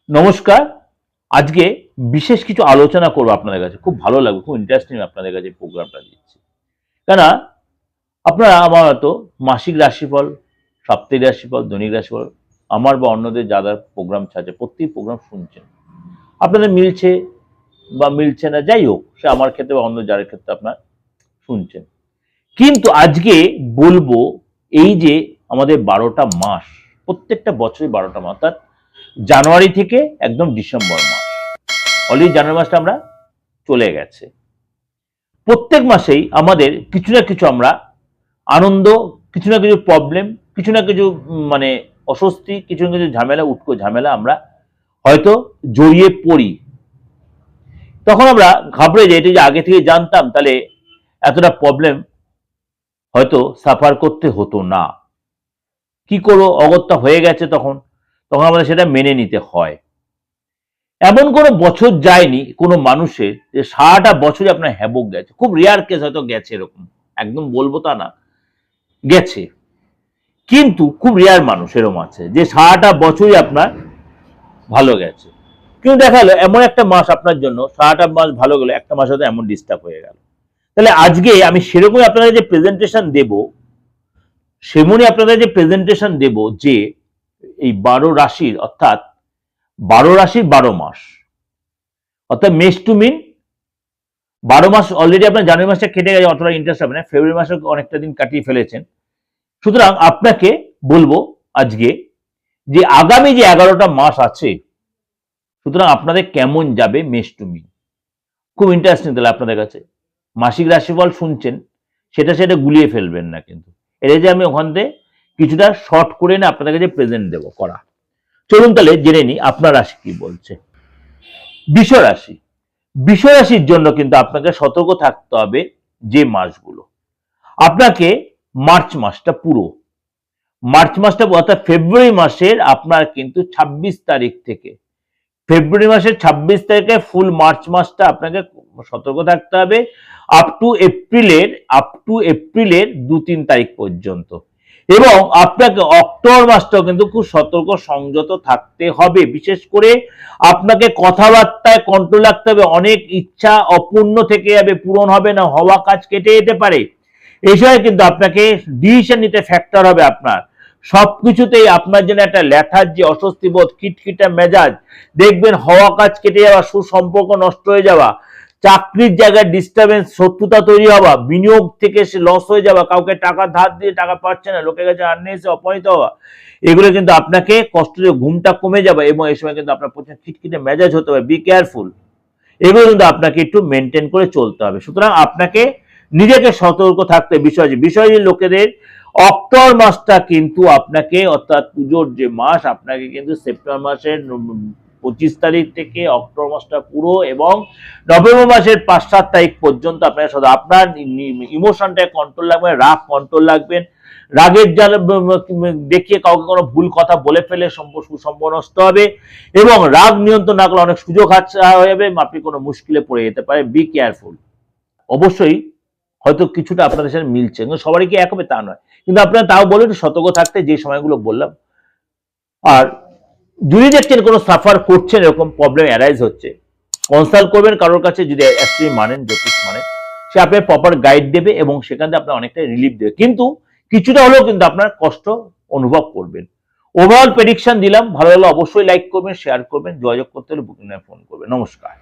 নমস্কার। আজকে বিশেষ কিছু আলোচনা করব আপনাদের কাছে। খুব ভালো লাগবে, খুব ইন্টারেস্টিং আপনাদের কাছে প্রোগ্রামটা দিচ্ছি। কেননা আপনারা আমার হয়তো মাসিক রাশিফল, সাপ্তাহিক রাশিফল, দৈনিক রাশিফল আমার বা অন্যদের যারা প্রোগ্রাম ছাড়ছে প্রত্যেক প্রোগ্রাম শুনছেন। আপনাদের মিলছে বা মিলছে না, যাই হোক, সে আমার ক্ষেত্রে বা অন্য যার ক্ষেত্রে আপনার শুনছেন। কিন্তু আজকে বলবো এই যে আমাদের 12টা মাস, প্রত্যেকটা বছরই 12টা মাস, অর্থাৎ জানুয়ারি থেকে একদম ডিসেম্বর মাস, অলরেডি জানুয়ারি মাসটা আমরা চলে গেছে। প্রত্যেক মাসেই আমাদের কিছু না কিছু আমরা আনন্দ, কিছু না কিছু প্রবলেম, কিছু না কিছু মানে অস্বস্তি, কিছু না কিছু ঝামেলা, উটকো ঝামেলা আমরা হয়তো জড়িয়ে পড়ি। তখন আমরা ঘাবড়ে যাই, এটা যে আগে থেকে জানতাম তাহলে এতটা প্রবলেম হয়তো সাফার করতে হতো না। কি করবো, অগত্যা হয়ে গেছে, তখন তখন আমাদের সেটা মেনে নিতে হয়। এমন কোনো বছর যায়নি কোনো মানুষের যে সারাটা বছরই আপনার হ্যাবক গেছে। খুব রেয়ার কেস হয়তো গেছে, এরকম একদম বলবো তা না, গেছে। কিন্তু খুব রেয়ার মানুষ এরকম আছে যে সারাটা বছরই আপনার ভালো গেছে। কিন্তু দেখা গেলো এমন একটা মাস আপনার জন্য সারাটা মাস ভালো গেল, একটা মাস হয়তো এমন ডিস্টার্ব হয়ে গেল। তাহলে আজকে আমি সেরকমই আপনাদের যে প্রেজেন্টেশন দেব, সেমনই আপনাদের যে প্রেজেন্টেশন দেব যে এই 12 রাশির, অর্থাৎ 12 রাশির 12 মাস, অর্থাৎ মেষ টু মিন 12 মাস। অলরেডি আপনার জানুয়ারি মাসটা কেটে গেছে, অতটা ইন্টারেস্ট হবে না, ফেব্রুয়ারি মাসে অনেকটা দিন কাটিয়ে ফেলেছেন। সুতরাং আপনাকে বলবো আজকে যে আগামী যে 11টা মাস আছে, সুতরাং আপনাদের কেমন যাবে মেষ টু মিন, খুব ইন্টারেস্টিং। তাহলে আপনাদের কাছে মাসিক রাশিফল শুনছেন, সেটা গুলিয়ে ফেলবেন না। কিন্তু এটা যে আমি ওখান থেকে কিছুটা শর্ট করে না আপনাদের কাছে প্রেজেন্ট দেবো করা। চলুন তাহলে জেনে নিই আপনার রাশি কি বলছে। বৃষ রাশি, বৃষ রাশির জন্য কিন্তু আপনাকে সতর্ক থাকতে হবে। যে মাসগুলো আপনাকে, মার্চ মাসটা পুরো, মার্চ মাসটা অর্থাৎ ফেব্রুয়ারি মাসের আপনার কিন্তু 26 তারিখ থেকে, ফেব্রুয়ারি মাসের 26 তারিখে ফুল মার্চ মাসটা আপনাকে সতর্ক থাকতে হবে, আপ টু এপ্রিলের 2-3 তারিখ পর্যন্ত। এবং আপনাকে অক্টোবর মাসটাও কিন্তু খুব সতর্ক সংযত থাকতে হবে। বিশেষ করে আপনাকে কথাবার্তায় কন্ট্রোল রাখতে হবে। অনেক ইচ্ছা অপূর্ণ থেকে যাবে, পূরণ হবে না, হওয়া কাজ কেটে যেতে পারে। এই সময় কিন্তু আপনাকে ডিসিশন নিতে ফ্যাক্টর হবে। আপনার সবকিছুতেই আপনার জন্য একটা লেথার্জি, অস্বস্তি বোধ, খিটখিটা মেজাজ, দেখবেন হওয়া কাজ কেটে যাওয়া, সুসম্পর্ক নষ্ট হয়ে যাওয়া, চাকরির জায়গায় ডিস্টারবেন্স, শত্রুতা তৈরি হওয়া, বিনিয়োগ থেকে সে লস হয়ে যাওয়া, কাউকে টাকা ধার দিয়ে টাকা পাচ্ছে না, লোকের কাছে আর্নে এসে অপমানিত হওয়া, এগুলো কিন্তু আপনাকে কষ্ট দিয়ে ঘুমটা কমে যাবে। এবং এই সময় কিন্তু আপনার প্রচুর খিটখিটে মেজাজ হতে হবে। বি কেয়ারফুল, এগুলো কিন্তু আপনাকে একটু মেনটেন করে চলতে হবে। সুতরাং আপনাকে নিজেকে সতর্ক থাকতে বিষয় লোকেদের অক্টোবর মাসটা কিন্তু আপনাকে, অর্থাৎ পুজোর যে মাস, আপনাকে কিন্তু সেপ্টেম্বর মাসের 25 তারিখ থেকে অক্টোবর মাসটা পুরো এবং নভেম্বর মাসের 5-7 তারিখ পর্যন্ত আপনার ইমোশনটা কন্ট্রোল রাখবেন, রাগ কন্ট্রোল রাখবেন। রাগের জাল দেখিয়ে কাউকে কোনো ভুল কথা বলে ফেলে সুসম্পর্ক নষ্ট হবে। এবং রাগ নিয়ন্ত্রণ না করলে অনেক সুযোগ হাতছাড়া হয়ে যাবে, আপনি কোনো মুশকিলে পড়ে যেতে পারে। Be careful. অবশ্যই হয়তো কিছুটা আপনাদের সাথে মিলছে, কিন্তু সবারই কি এক হবে তা নয়, কিন্তু আপনারা তাও বলে একটু সতর্ক থাকতে, যে সময়গুলো বললাম। আর যদি দেখছেন কোনো সাফার করছেন, এরকম প্রবলেম অ্যারাইজ হচ্ছে, কনসাল্ট করবেন কারোর কাছে, যদি অ্যাস্ট্রোলজি মানেন, জ্যোতিষ মানেন, সে আপনার প্রপার গাইড দেবে এবং সেখান থেকে আপনার অনেকটা রিলিফ দেবে। কিন্তু কিছুটা হলেও কিন্তু আপনার কষ্ট অনুভব করবেন। ওভারঅল প্রেডিকশন দিলাম, ভালো লাগলে অবশ্যই লাইক করবেন, শেয়ার করবেন, যোগাযোগ করতে হলে বুকিং ফোন করবেন। নমস্কার।